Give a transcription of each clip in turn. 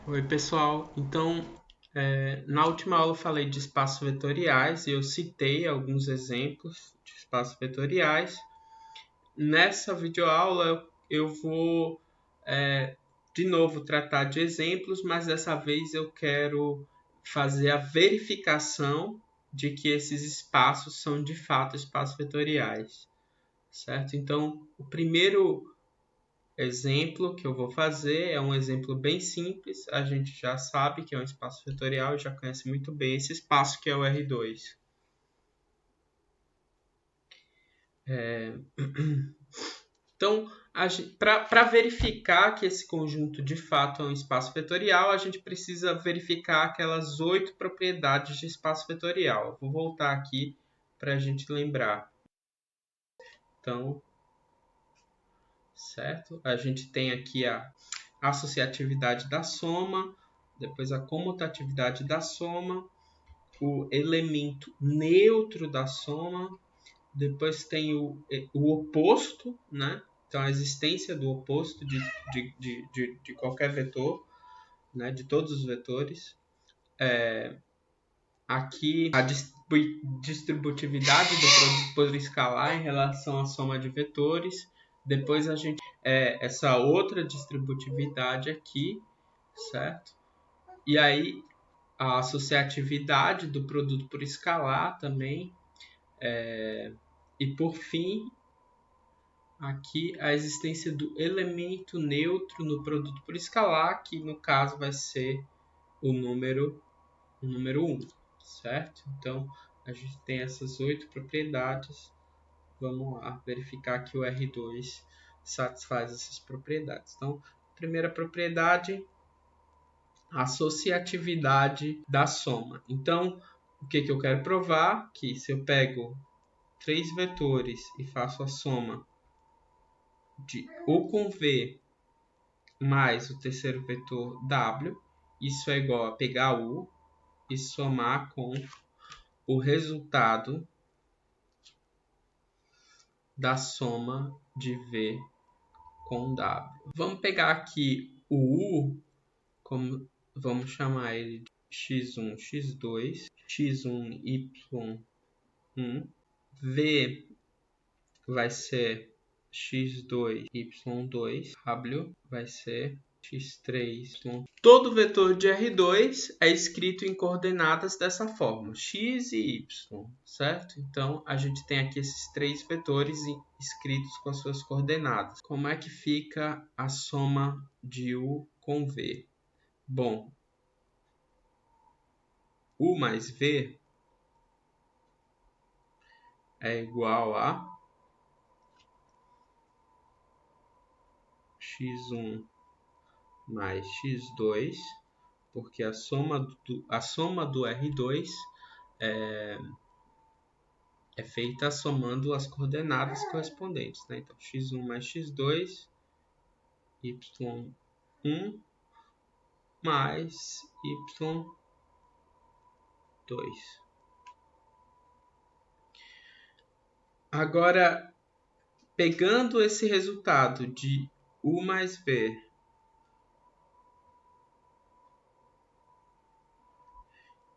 Oi, pessoal. Então, na última aula eu falei de espaços vetoriais e eu citei alguns exemplos de espaços vetoriais. Nessa videoaula eu vou de novo tratar de exemplos, mas dessa vez eu quero fazer a verificação de que esses espaços são de fato espaços vetoriais, certo? Então, o primeiro exemplo que eu vou fazer é um exemplo bem simples. A gente já sabe que é um espaço vetorial, já conhece muito bem esse espaço que é o R2. Então, para verificar que esse conjunto de fato é um espaço vetorial, a gente precisa verificar aquelas 8 propriedades de espaço vetorial. Vou voltar aqui para a gente lembrar. Então, certo? A gente tem aqui a associatividade da soma, depois a comutatividade da soma, o elemento neutro da soma, depois tem o oposto, né? Então a existência do oposto de qualquer vetor, né? De todos os vetores. Aqui a distributividade do produto por escalar em relação à soma de vetores. Depois a gente essa outra distributividade aqui, certo? E aí a associatividade do produto por escalar também. E por fim, aqui a existência do elemento neutro no produto por escalar, que no caso vai ser o número 1, certo? Então a gente tem essas 8 propriedades. Vamos lá verificar que o R2 satisfaz essas propriedades. Então, primeira propriedade, associatividade da soma. Então, o que eu quero provar? Que se eu pego 3 vetores e faço a soma de U com V mais o terceiro vetor W, isso é igual a pegar U e somar com o resultado da soma de V com W. Vamos pegar aqui o U, como vamos chamar ele de x1, x2, x1, y1, V vai ser x2, y2, W vai ser x3, y. Todo vetor de R2 é escrito em coordenadas dessa forma, x e y, certo? Então, a gente tem aqui esses 3 vetores escritos com as suas coordenadas. Como é que fica a soma de U com V? Bom, U mais V é igual a x1 mais x2, porque a soma do R2 é feita somando as coordenadas correspondentes, né? Então, x1 mais x2, y1 mais y2. Agora, pegando esse resultado de U mais V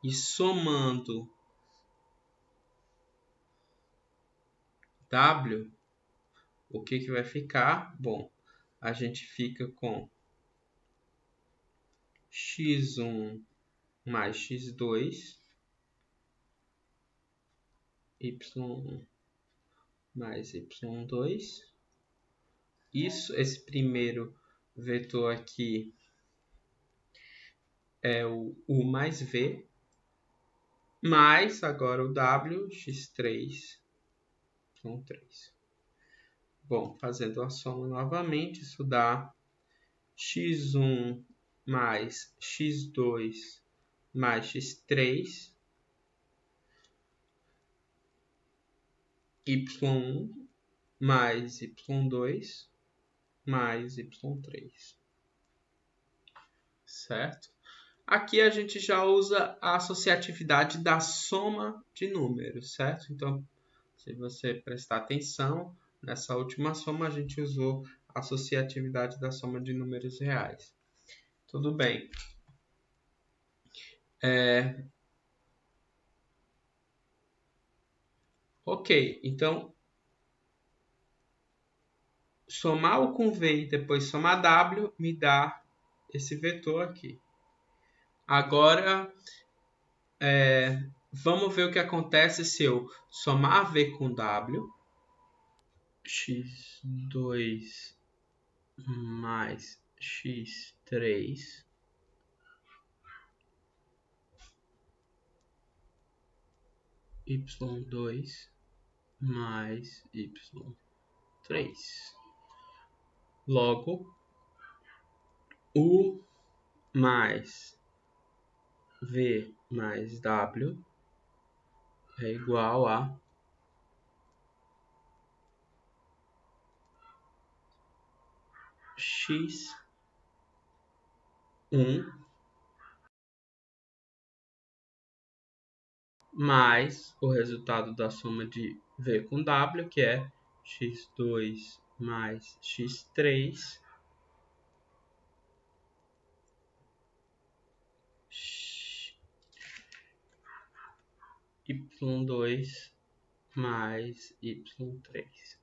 e somando W, o que vai ficar? Bom, a gente fica com x1 mais x2, y1 mais y2. Esse primeiro vetor aqui é o U mais V, mais agora o W, x3, y3. Bom, fazendo a soma novamente, isso dá x1 mais x2 mais x3, y1 mais y2 mais y3. Certo? Aqui a gente já usa a associatividade da soma de números, certo? Então, se você prestar atenção, nessa última soma a gente usou a associatividade da soma de números reais. Tudo bem. Ok, então somar o com V e depois somar W me dá esse vetor aqui. Agora, vamos ver o que acontece se eu somar V com W, x2 mais x3, y2 mais y3. Logo, U mais V mais W é igual a x1 mais o resultado da soma de V com W, que é x2 mais x3, y2 mais y3.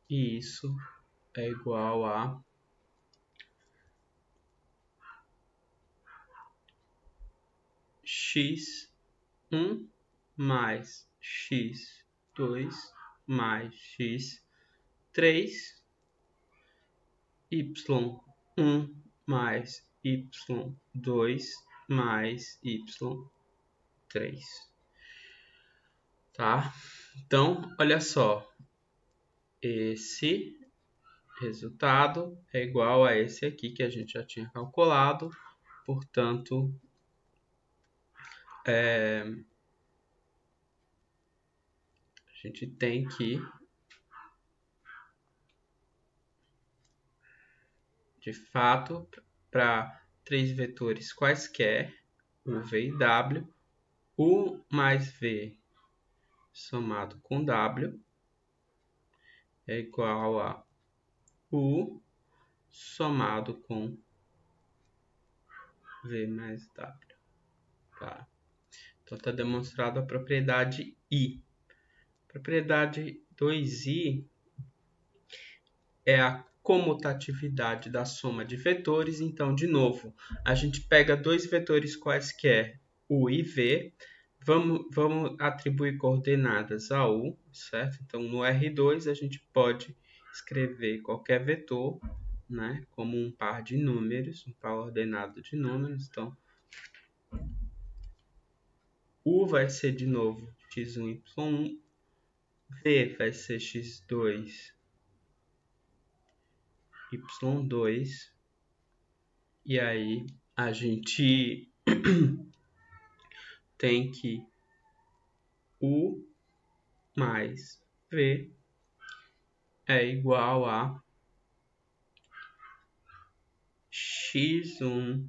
E isso é igual a x1 mais x2 mais x3, y1 mais y2 mais y3. Tá? Então, olha só. Esse resultado é igual a esse aqui que a gente já tinha calculado. Portanto, a gente tem que, de fato, para 3 vetores quaisquer, U, V e W, U mais V somado com W é igual a U somado com V mais W. Tá? Então, está demonstrada a propriedade I. A propriedade 2I é a comutatividade da soma de vetores. Então, de novo, a gente pega dois vetores quaisquer, U e V, vamos atribuir coordenadas a U, certo? Então, no R2, a gente pode escrever qualquer vetor, né, como um par de números, um par ordenado de números. Então, U vai ser, de novo, x1, y1, V vai ser x2, y2, e aí a gente tem que U mais V é igual a x1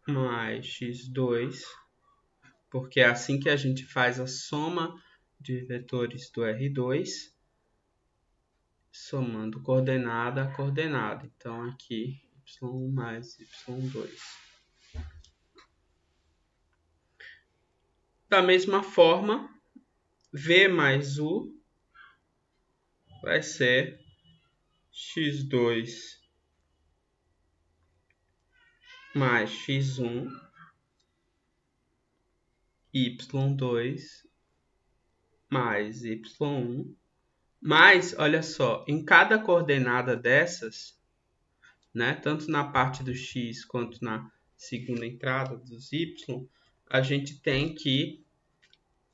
mais x2, porque é assim que a gente faz a soma de vetores do R2, somando coordenada a coordenada. Então, aqui, y1 mais y2. Da mesma forma, V mais U vai ser x2 mais x1, y2 mais y1, mas, olha só, em cada coordenada dessas, né, tanto na parte do x quanto na segunda entrada dos y, a gente tem que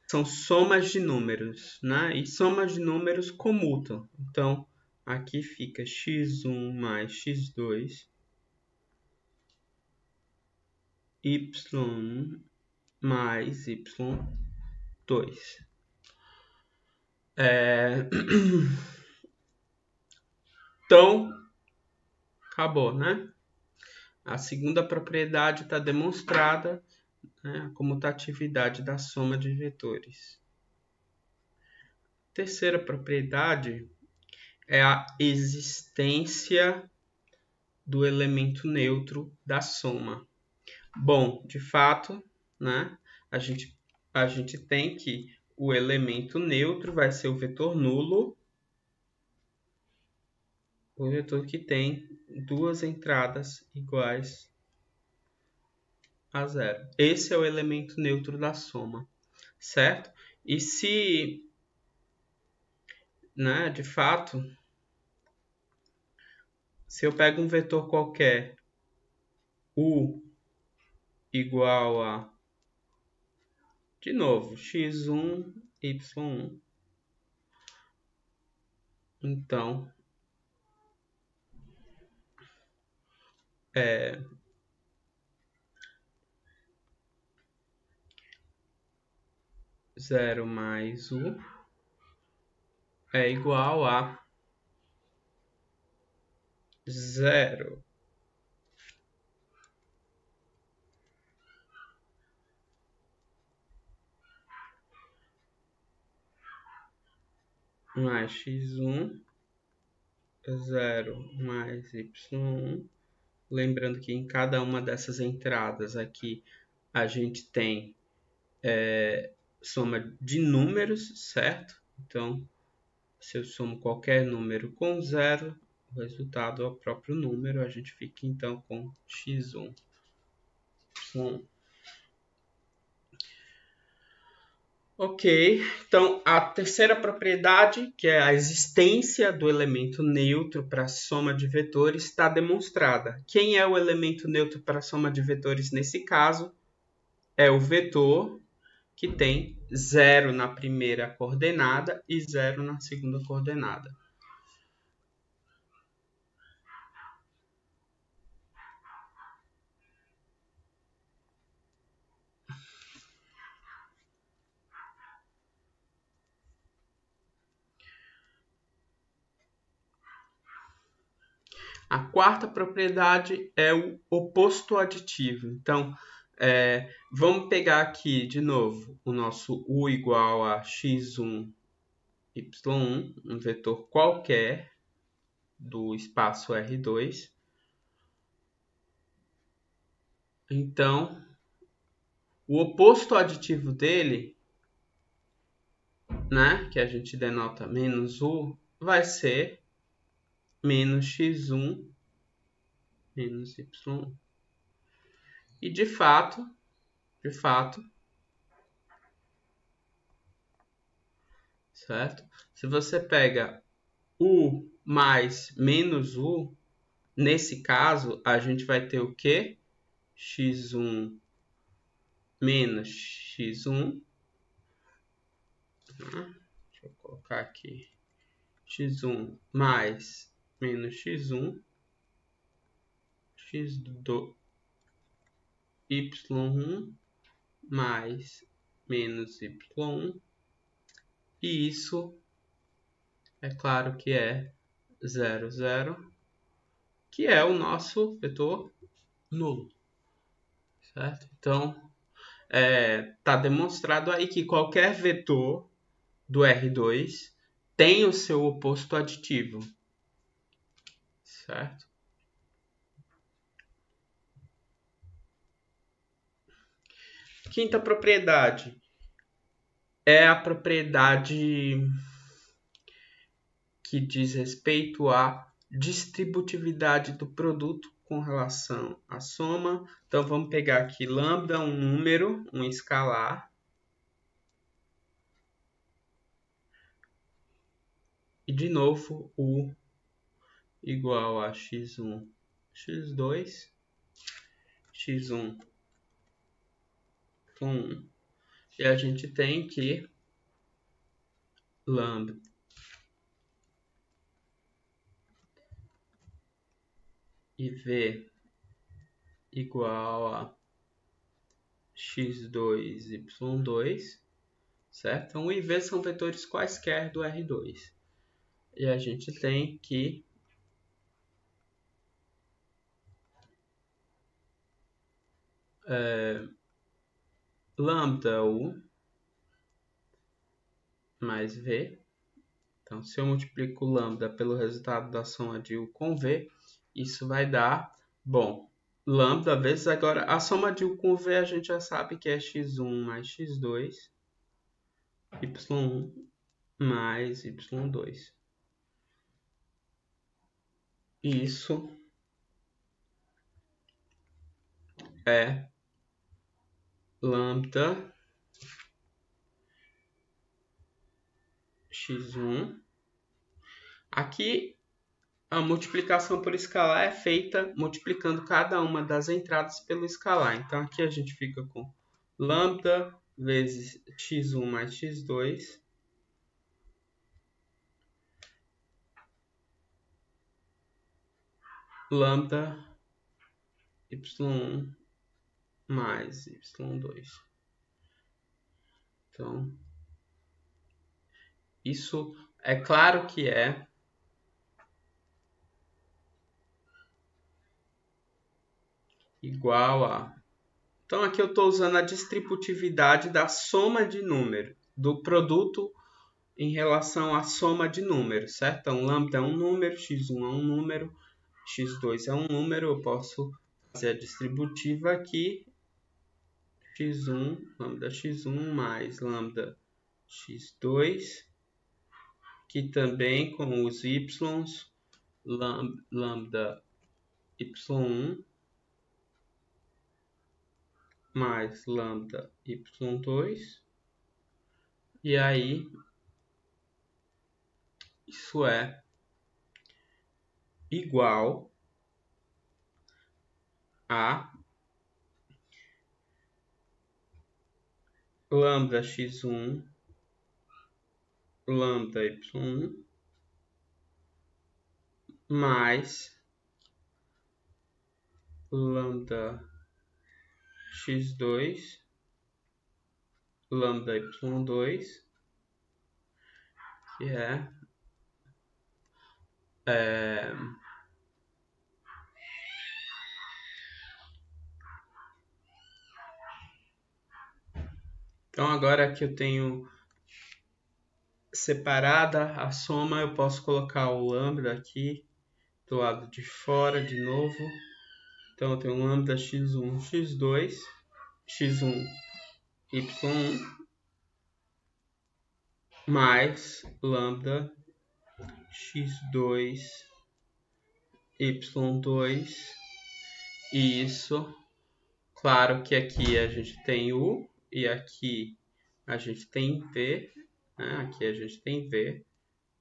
são somas de números, né? E somas de números comutam. Então, aqui fica x1 mais x2, y1 mais y2. Então, acabou, né? A segunda propriedade está demonstrada, né? A comutatividade da soma de vetores. Terceira propriedade é a existência do elemento neutro da soma. Bom, de fato, né, a gente tem que o elemento neutro vai ser o vetor nulo, o vetor que tem duas entradas iguais a zero. Esse é o elemento neutro da soma, certo? E se, né, de fato, se eu pego um vetor qualquer, u igual a, de novo, x1, y1, então, 0 mais u é igual a 0 mais x1, 0 mais y1. Lembrando que em cada uma dessas entradas aqui a gente tem soma de números, certo? Então, se eu somo qualquer número com zero, o resultado é o próprio número. A gente fica então com x1, y1. Ok, então a terceira propriedade, que é a existência do elemento neutro para a soma de vetores, está demonstrada. Quem é o elemento neutro para a soma de vetores nesse caso? É o vetor que tem 0 na primeira coordenada e 0 na segunda coordenada. A quarta propriedade é o oposto aditivo. Então, vamos pegar aqui de novo o nosso u igual a x1, y1, um vetor qualquer do espaço R2. Então, o oposto aditivo dele, né, que a gente denota menos u, vai ser menos x1 menos y1. E de fato, certo? Se você pega u mais menos u, nesse caso, a gente vai ter o quê? x1 menos x1. Deixa eu colocar aqui. x1 mais menos x1. x2 y1 mais menos y1. E isso, é claro que é 0, 0, que é o nosso vetor nulo, certo? Então, está demonstrado aí que qualquer vetor do R2 tem o seu oposto aditivo, certo? Quinta propriedade é a propriedade que diz respeito à distributividade do produto com relação à soma. Então, vamos pegar aqui lambda, um número, um escalar. E, de novo, u igual a x1, x2, x1, y1. E a gente tem que lambda e v igual a x2, y2, certo? Então, u e v são vetores quaisquer do R2. E a gente tem que lambda u mais v. Então, se eu multiplico lambda pelo resultado da soma de u com v, isso vai dar, bom, lambda vezes agora a soma de U com V a gente já sabe que é x1 mais x2, y1 mais y2. Isso é lambda x1. Aqui a multiplicação por escalar é feita multiplicando cada uma das entradas pelo escalar. Então aqui a gente fica com lambda vezes x1 mais x2 lambda y1 mais y2. Então, isso é claro que é igual a... Então, aqui eu estou usando a distributividade da soma de números, do produto em relação à soma de números, certo? Então, lambda é um número, x1 é um número, x2 é um número. Eu posso fazer a distributiva aqui, x1, lambda x1 mais lambda x2, que também com os y's, lambda y1 mais lambda y2, e aí isso é igual a lambda x1 lambda y1 mais lambda x2 lambda y2, que é então agora que eu tenho separada a soma, eu posso colocar o lambda aqui do lado de fora de novo. Então eu tenho lambda x1 x2 x1 y1 mais lambda x2 y2, e isso, claro que aqui a gente tem U e aqui a gente tem V, né? Aqui a gente tem V,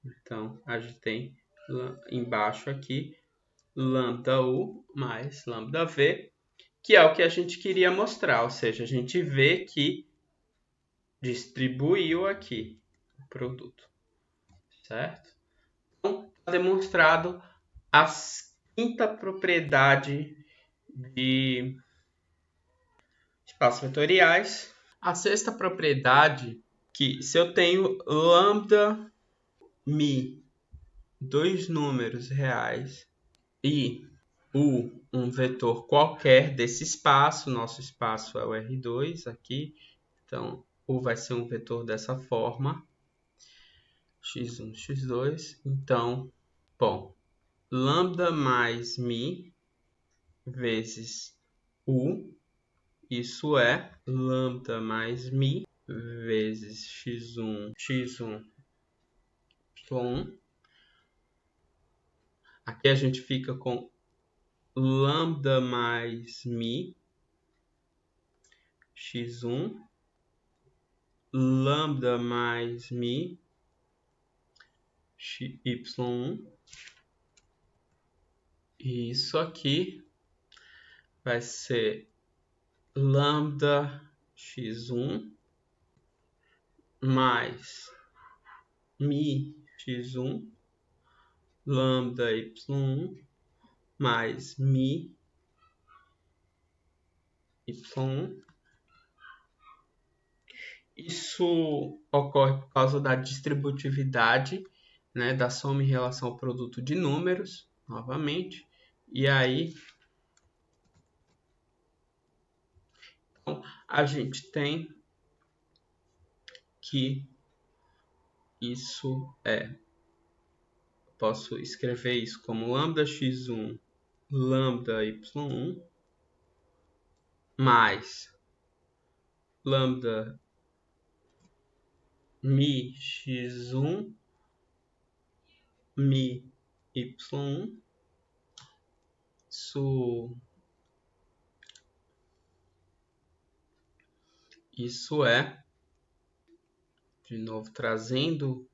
então a gente tem embaixo aqui lambda U mais lambda V, que é o que a gente queria mostrar, ou seja, a gente vê que distribuiu aqui o produto, certo? Então, está demonstrado a quinta propriedade de espaços vetoriais. A sexta propriedade, que se eu tenho lambda mi, dois números reais, e U, um vetor qualquer desse espaço, nosso espaço é o R2 aqui, então U vai ser um vetor dessa forma, x1, x2, então, bom, lambda mais mi vezes U, isso é lambda mais mi vezes x1, x1, y1. Aqui a gente fica com lambda mais mi x1, lambda mais mi y1, e isso aqui vai ser lambda x1 mais mi x1 lambda y1 mais mi y1. Isso ocorre por causa da distributividade, né, da soma em relação ao produto de números, novamente. E aí, então, a gente tem que isso posso escrever isso como lambda x1 lambda y1 mais lambda mi x1 mi y1. Isso é, de novo, trazendo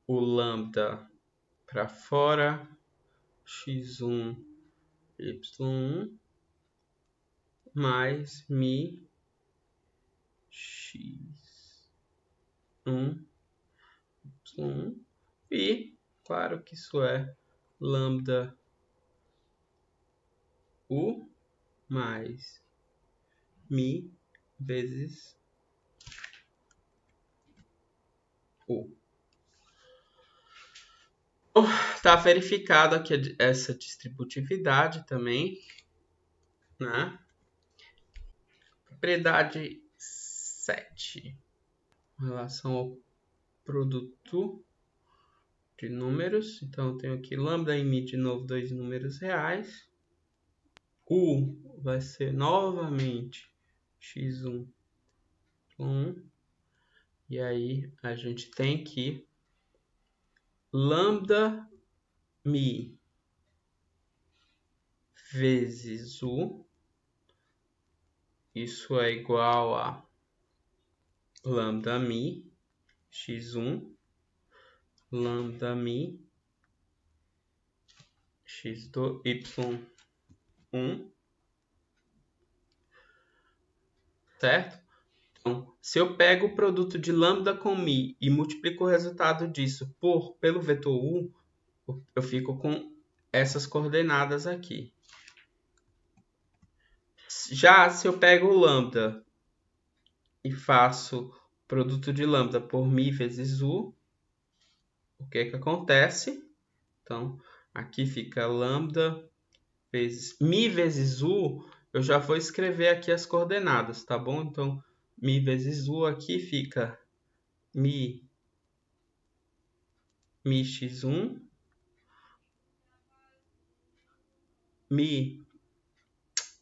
o lambda para fora, x1 y1 mais mi x1 y1. E claro que isso é lambda u mais mi vezes u. Está verificado aqui essa distributividade também, né? Propriedade 7, em relação ao produto de números. Então, eu tenho aqui lambda e mi, de novo, dois números reais. U vai ser novamente x1, y1. E aí, a gente tem que lambda mi vezes u. Isso é igual a lambda mi x1, lambda mi x2, y1, certo? Então, se eu pego o produto de lambda com mi e multiplico o resultado disso pelo vetor u, eu fico com essas coordenadas aqui. Já se eu pego o lambda e faço produto de lambda por mi vezes u, o que que acontece? Então, aqui fica lambda vezes mi vezes u, eu já vou escrever aqui as coordenadas, tá bom? Então, mi vezes u aqui fica mi x1, mi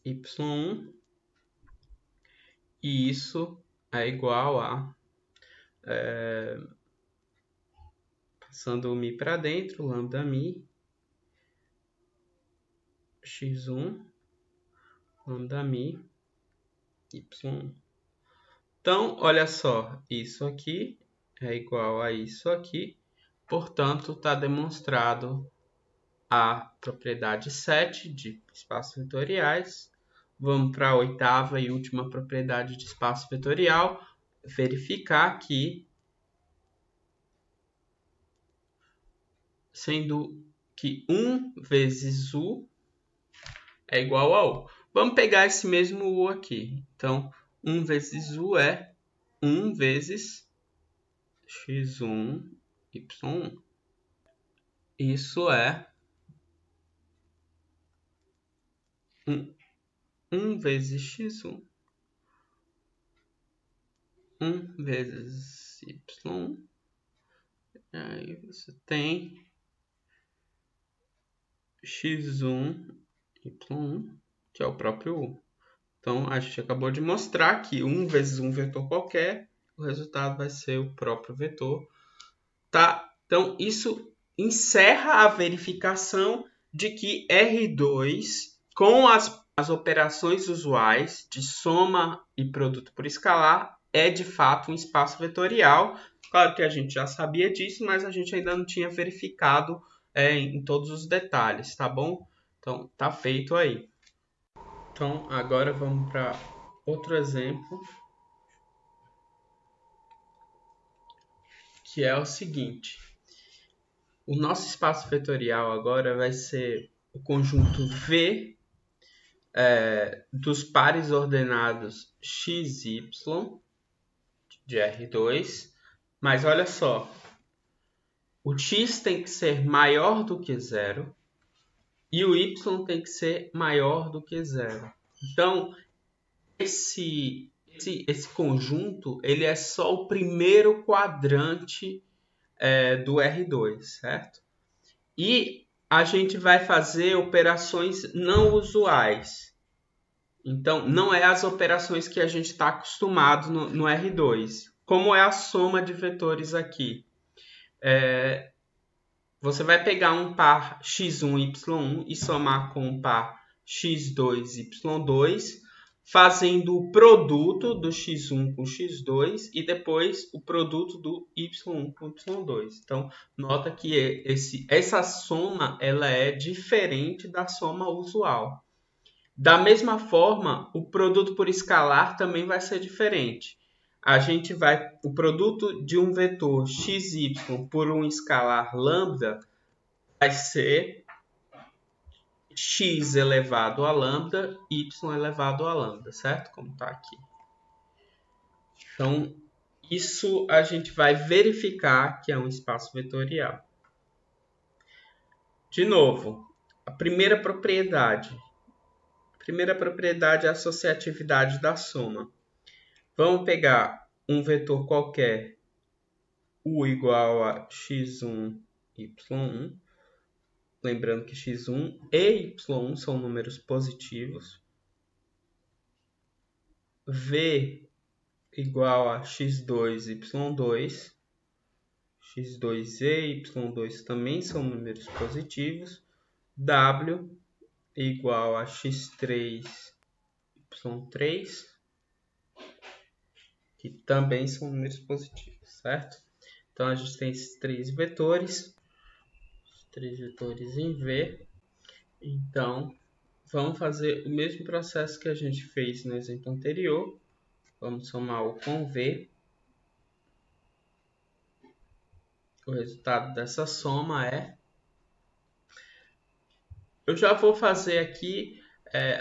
y1, e isso é igual a, passando o mi para dentro, lambda mi x1, lambda mi y1. Então, olha só, isso aqui é igual a isso aqui, portanto, está demonstrado a propriedade 7 de espaços vetoriais. Vamos para a oitava e última propriedade de espaço vetorial, verificar que, sendo que 1 vezes u é igual a u. Vamos pegar esse mesmo u aqui. Então, 1 vezes u é 1 vezes x1, y1. Isso é 1 vezes x1, 1 vezes y1. Aí você tem x1, y1, que é o próprio u. Então, a gente acabou de mostrar que 1 vezes um vetor qualquer, o resultado vai ser o próprio vetor. Tá? Então, isso encerra a verificação de que R2, com as operações usuais de soma e produto por escalar, é de fato um espaço vetorial. Claro que a gente já sabia disso, mas a gente ainda não tinha verificado em todos os detalhes, tá bom? Então, tá feito aí. Então, agora vamos para outro exemplo, que é o seguinte. O nosso espaço vetorial agora vai ser o conjunto V dos pares ordenados x, y de R2. Mas olha só, o x tem que ser maior do que zero e o y tem que ser maior do que zero. Então, esse conjunto ele é só o primeiro quadrante do R2, certo? E a gente vai fazer operações não usuais. Então, não é as operações que a gente está acostumado no R2. Como é a soma de vetores aqui? Você vai pegar um par x1, y1 e somar com um par x2, y2, fazendo o produto do x1 com x2 e depois o produto do y1 com y2. Então, nota que essa soma ela é diferente da soma usual. Da mesma forma, o produto por escalar também vai ser diferente. O produto de um vetor xy por um escalar lambda vai ser x elevado a lambda, y elevado a lambda, certo? Como está aqui. Então, isso a gente vai verificar que é um espaço vetorial. De novo, a primeira propriedade. A primeira propriedade é a associatividade da soma. Vamos pegar um vetor qualquer, u igual a x1, y1. Lembrando que x1 e y1 são números positivos. V igual a x2, y2. x2 e y2 também são números positivos. W igual a x3, y3, que também são números positivos, certo? Então, a gente tem esses três vetores em V. Então, vamos fazer o mesmo processo que a gente fez no exemplo anterior. Vamos somar o com V. O resultado dessa soma é... Eu já vou fazer aqui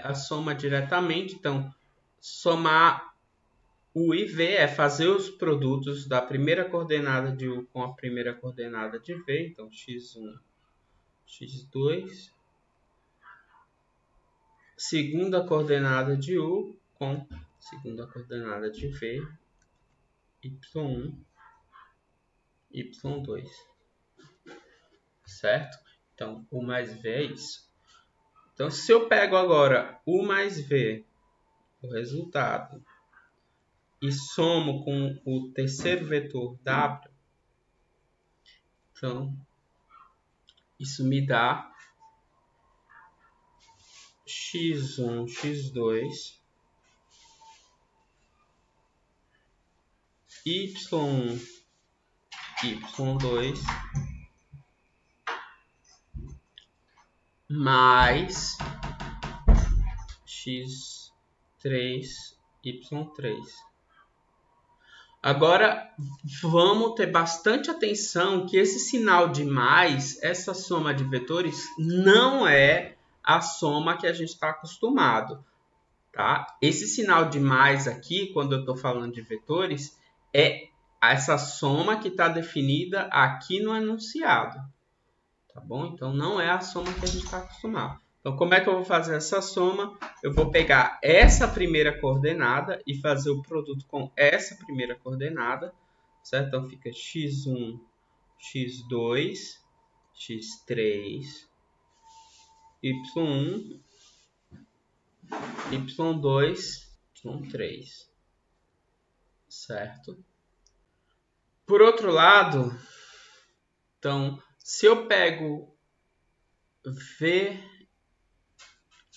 a soma diretamente. Então, somar U e V é fazer os produtos da primeira coordenada de U com a primeira coordenada de V. Então, x1, x2. Segunda coordenada de U com segunda coordenada de V. y1, y2. Certo? Então, U mais V é isso. Então, se eu pego agora U mais V, o resultado, e somo com o terceiro vetor W, então, isso me dá x1, x2, y1, y2, mais x3, y3. Agora, vamos ter bastante atenção que esse sinal de mais, essa soma de vetores, não é a soma que a gente está acostumado. Tá? Esse sinal de mais aqui, quando eu estou falando de vetores, é essa soma que está definida aqui no enunciado. Tá bom? Então, não é a soma que a gente está acostumado. Então, como é que eu vou fazer essa soma? Eu vou pegar essa primeira coordenada e fazer o produto com essa primeira coordenada, certo? Então, fica x1, x2, x3, y1, y2, y3, certo? Por outro lado, então, se eu pego V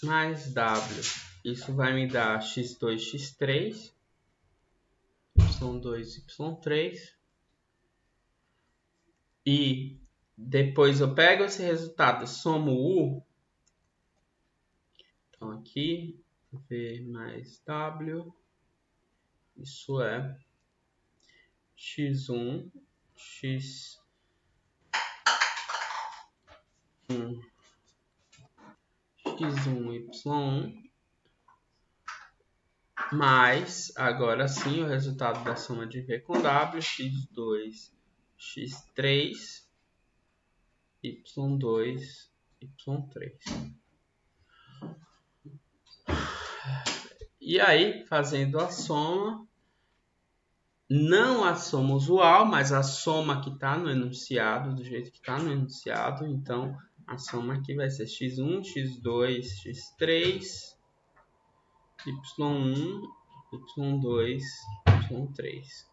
mais W, isso vai me dar x2, x3, y2, y3. E depois eu pego esse resultado, somo U. Então aqui, V mais W, isso é x1, x1, y1, mais, agora sim, o resultado da soma de V com W, x2, x3, y2, y3. E aí, fazendo a soma, não a soma usual, mas a soma que está no enunciado, do jeito que está no enunciado. Então, a soma aqui vai ser x1, x2, x3, y1, y2, y3.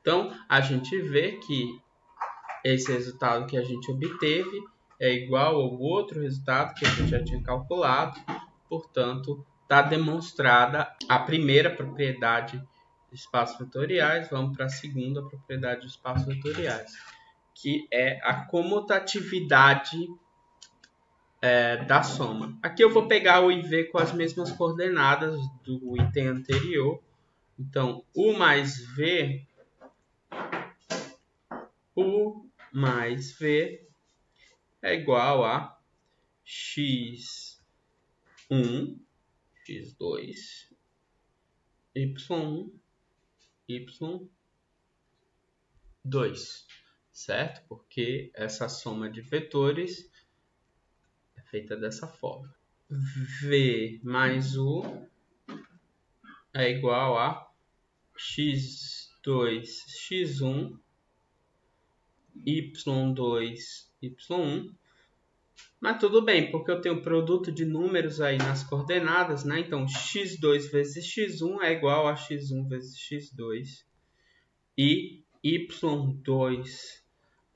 Então, a gente vê que esse resultado que a gente obteve é igual ao outro resultado que a gente já tinha calculado. Portanto, está demonstrada a primeira propriedade de espaços vetoriais. Vamos para a segunda propriedade de espaços vetoriais, que é a comutatividade da soma. Aqui eu vou pegar o IV com as mesmas coordenadas do item anterior. Então, U mais V é igual a x1, x2, y1, y2, certo? Porque essa soma de vetores é feita dessa forma. V mais U é igual a x2, x1, y2, y1. Mas tudo bem, porque eu tenho produto de números aí nas coordenadas, né? Então, x2 vezes x1 é igual a x1 vezes x2. E y2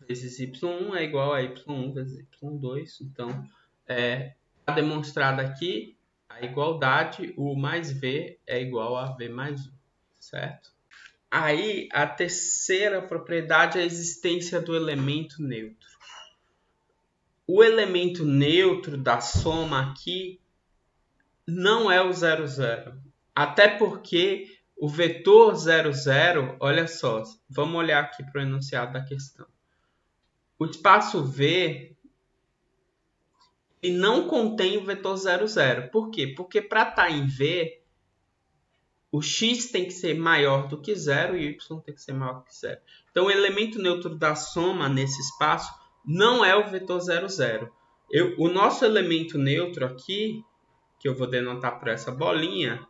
vezes y1 é igual a y1 vezes y2. Então, está demonstrada aqui a igualdade, U mais V é igual a V mais U, certo? Aí, a terceira propriedade é a existência do elemento neutro. O elemento neutro da soma aqui não é o 00. Até porque o vetor 00, olha só, vamos olhar aqui para o enunciado da questão. O espaço V ele não contém o vetor 00. Por quê? Porque para estar em V, o x tem que ser maior do que 0 e o y tem que ser maior que 0. Então, o elemento neutro da soma nesse espaço não é o vetor 00. O nosso elemento neutro aqui, que eu vou denotar por essa bolinha,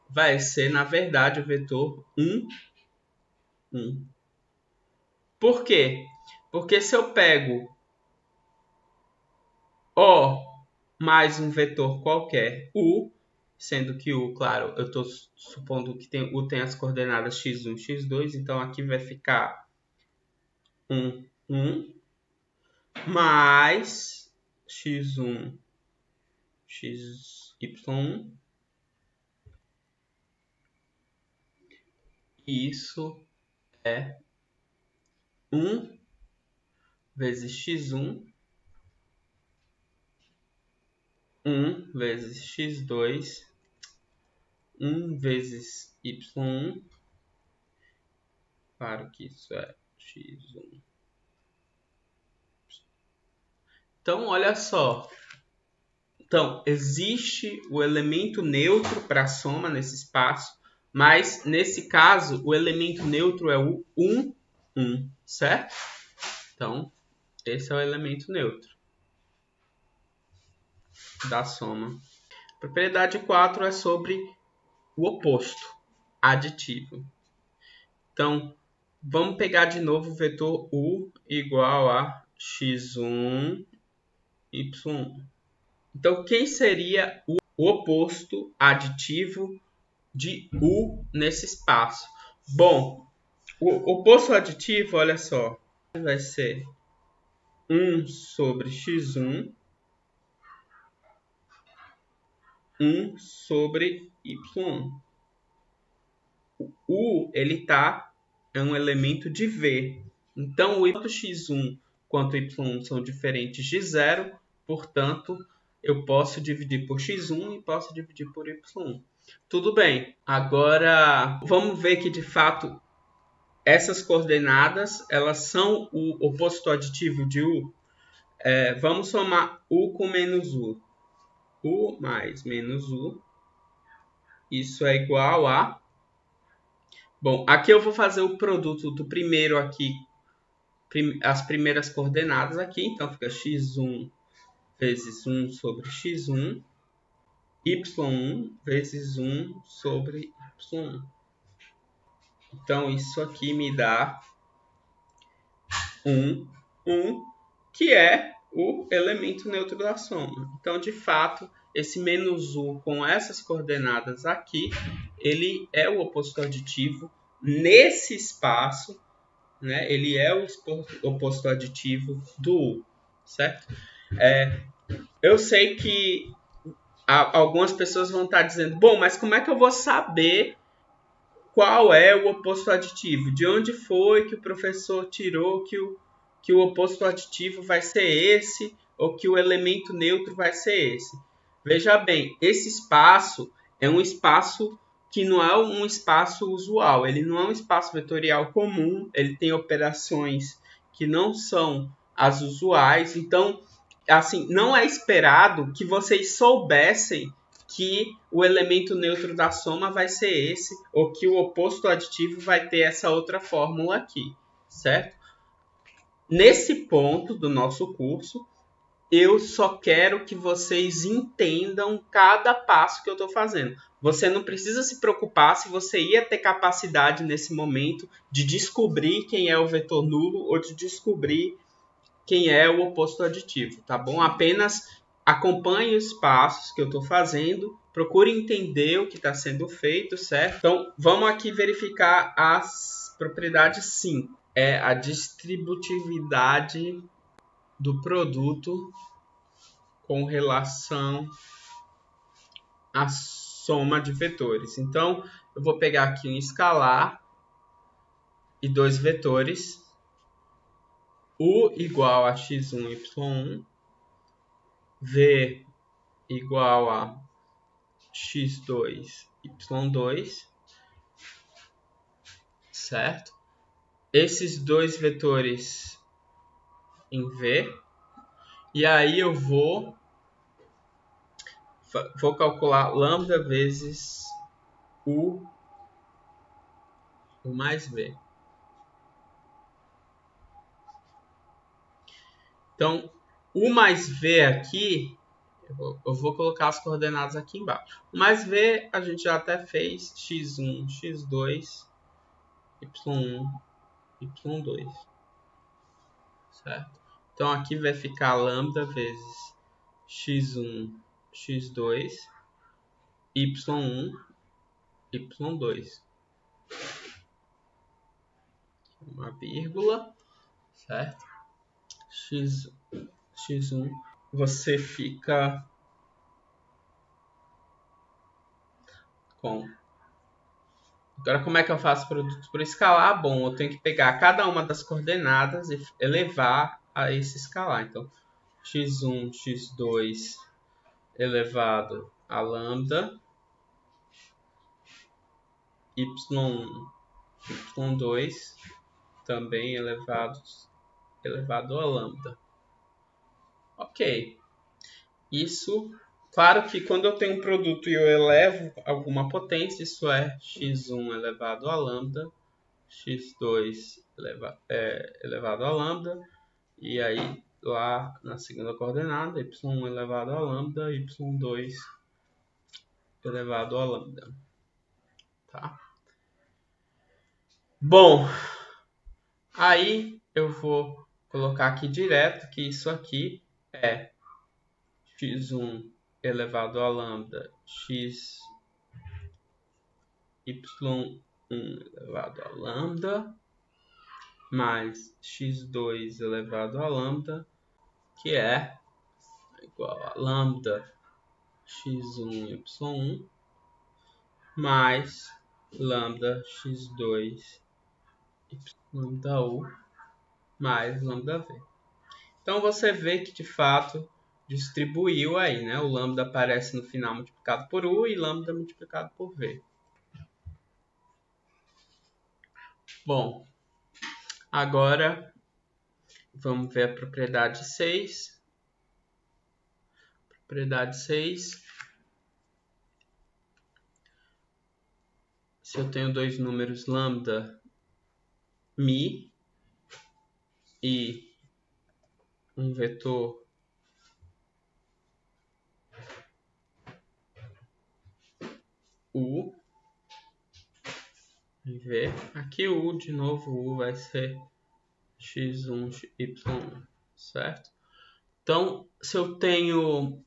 vai ser, na verdade, o vetor 1, 1. Por quê? Porque se eu pego O mais um vetor qualquer, U, sendo que U, claro, eu estou supondo que U tem as coordenadas x1, x2, então aqui vai ficar 1, 1, mais x1, xy1. Isso é 1 vezes x1, 1 vezes x2, 1 vezes y1. Claro que isso é x1. Então, olha só. Então, existe o elemento neutro para a soma nesse espaço, mas, nesse caso, o elemento neutro é o 1, 1, certo? Então, esse é o elemento neutro da soma. A propriedade 4 é sobre o oposto, aditivo. Então, vamos pegar de novo o vetor U igual a x1, y1. Então, quem seria o oposto aditivo de U nesse espaço? Bom, o oposto aditivo, olha só, vai ser 1 sobre x1, 1 sobre y1. O U, ele é um elemento de V. Então, tanto x1 quanto y1 são diferentes de 0, portanto, eu posso dividir por x1 e posso dividir por y1. Tudo bem. Agora, vamos ver que, de fato, essas coordenadas elas são o oposto aditivo de U. Vamos somar U com menos U. U mais menos U. Isso é igual a... Bom, aqui eu vou fazer o produto do primeiro aqui, as primeiras coordenadas aqui. Então, fica x1 vezes 1 sobre x1, y1 vezes 1 sobre y1. Então, isso aqui me dá 1, 1, que é o elemento neutro da soma. Então, de fato, esse menos U com essas coordenadas aqui, ele é o oposto aditivo nesse espaço, né? Ele é o oposto aditivo do U, certo? Eu sei que algumas pessoas vão estar dizendo, bom, mas como é que eu vou saber qual é o oposto aditivo? De onde foi que o professor tirou que o oposto aditivo vai ser esse ou que o elemento neutro vai ser esse? Veja bem, esse espaço é um espaço que não é um espaço usual, ele não é um espaço vetorial comum, ele tem operações que não são as usuais, então, assim, não é esperado que vocês soubessem que o elemento neutro da soma vai ser esse, ou que o oposto aditivo vai ter essa outra fórmula aqui, certo? Nesse ponto do nosso curso, eu só quero que vocês entendam cada passo que eu estou fazendo. Você não precisa se preocupar se você ia ter capacidade nesse momento de descobrir quem é o vetor nulo ou de descobrir quem é o oposto aditivo, tá bom? Apenas acompanhe os passos que eu estou fazendo, procure entender o que está sendo feito, certo? Então, vamos aqui verificar as propriedades 5. É a distributividade do produto com relação à soma de vetores. Então, eu vou pegar aqui um escalar e dois vetores, U igual a x1, y1, V igual a x2, y2, certo? Esses dois vetores em V, e aí eu vou calcular lambda vezes U mais V. Então, U mais V aqui, eu vou colocar as coordenadas aqui embaixo. O mais V a gente já até fez, x1, x2, y1, y2, certo? Então, aqui vai ficar lambda vezes x1, x2, y1, y2. Uma vírgula, certo? X1, você fica com... Agora, como é que eu faço produto por escalar? Bom, eu tenho que pegar cada uma das coordenadas e elevar a esse escalar. Então, x1, x2 elevado a lambda, y1, y2 também elevado a lambda. Ok. Isso, claro que quando eu tenho um produto e eu elevo alguma potência, isso é x1 elevado a lambda, x2 elevado a lambda, e aí lá na segunda coordenada, y1 elevado a lambda, y2 elevado a lambda. Tá? Bom, aí eu vou colocar aqui direto que isso aqui é x1 elevado a lambda, x y1 elevado a lambda, mais x2 elevado a lambda, que é igual a lambda x1 y1, mais lambda x2 lambda u, mais lambda v. Então, você vê que, de fato, distribuiu aí, né? O lambda aparece no final multiplicado por u e lambda multiplicado por v. Bom, agora vamos ver a propriedade 6. Propriedade 6. Se eu tenho dois números lambda, mi, e um vetor u, v, aqui o u, de novo, u vai ser x1, y1, certo? Então, se eu tenho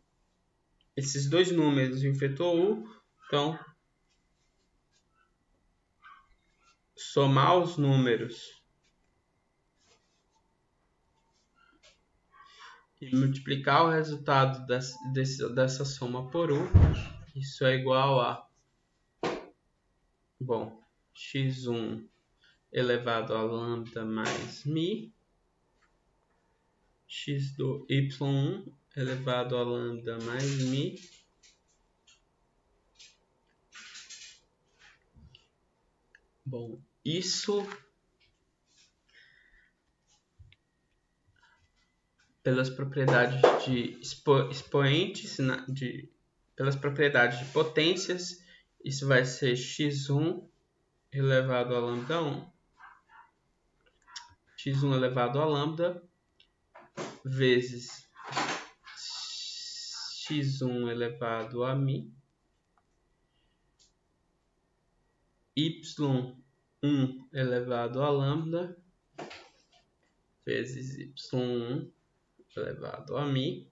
esses dois números e o vetor u. Então, somar os números e multiplicar o resultado dessa soma por u, isso é igual a, bom, x1 elevado a lambda mais mi, x do y1 elevado a lambda mais mi, bom, isso pelas propriedades de expoentes, pelas propriedades de potências, isso vai ser x1 elevado a lambda 1, x1 elevado a lambda, vezes x1 elevado a mi, y1 elevado a lambda, vezes y1 elevado a mi,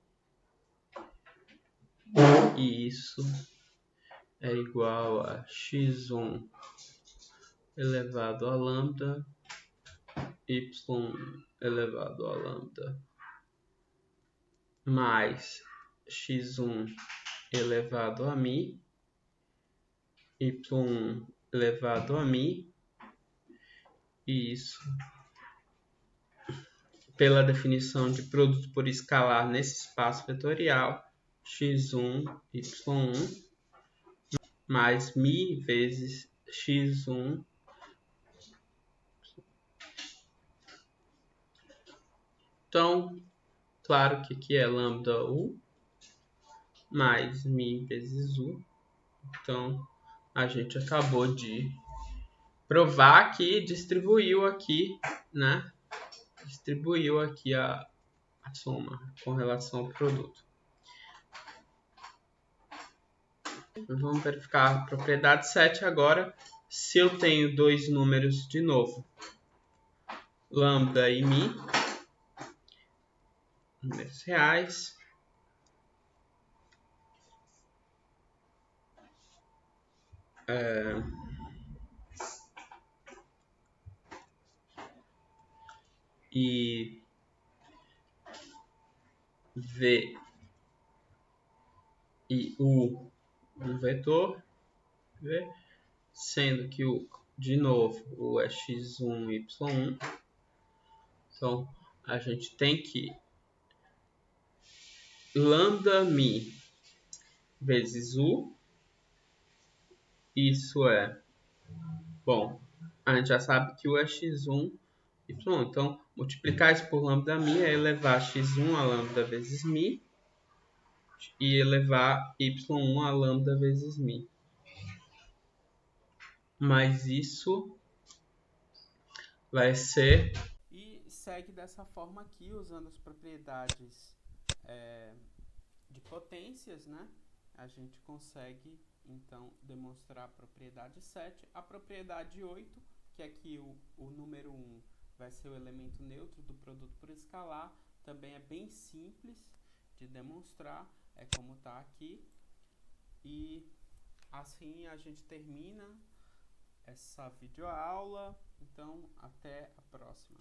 e isso é igual a x1 elevado a lambda, y elevado a lambda, mais x1 elevado a mi, y1 elevado a mi, e isso, pela definição de produto por escalar nesse espaço vetorial, x1, y1, mais mi vezes x1. Então, claro que aqui é lambda u, mais mi vezes u. Então, a gente acabou de provar que distribuiu aqui, né? Distribuiu aqui a soma com relação ao produto. Vamos verificar a propriedade 7 agora. Se eu tenho dois números de novo, lambda e mi, números reais, e v e u um vetor, v, sendo que de novo o é x1, y1. Então, a gente tem que lambda mi vezes u, isso é, bom, a gente já sabe que o é x1, y1. Então, multiplicar isso por lambda mi é elevar x1 a lambda vezes mi e elevar y1 a lambda vezes mi. Mas isso vai ser... E segue dessa forma aqui, usando as propriedades de potências, né? A gente consegue, então, demonstrar a propriedade 7. A propriedade 8, que aqui o número 1 vai ser o elemento neutro do produto por escalar, também é bem simples de demonstrar, é como está aqui. E assim a gente termina essa videoaula. Então, até a próxima.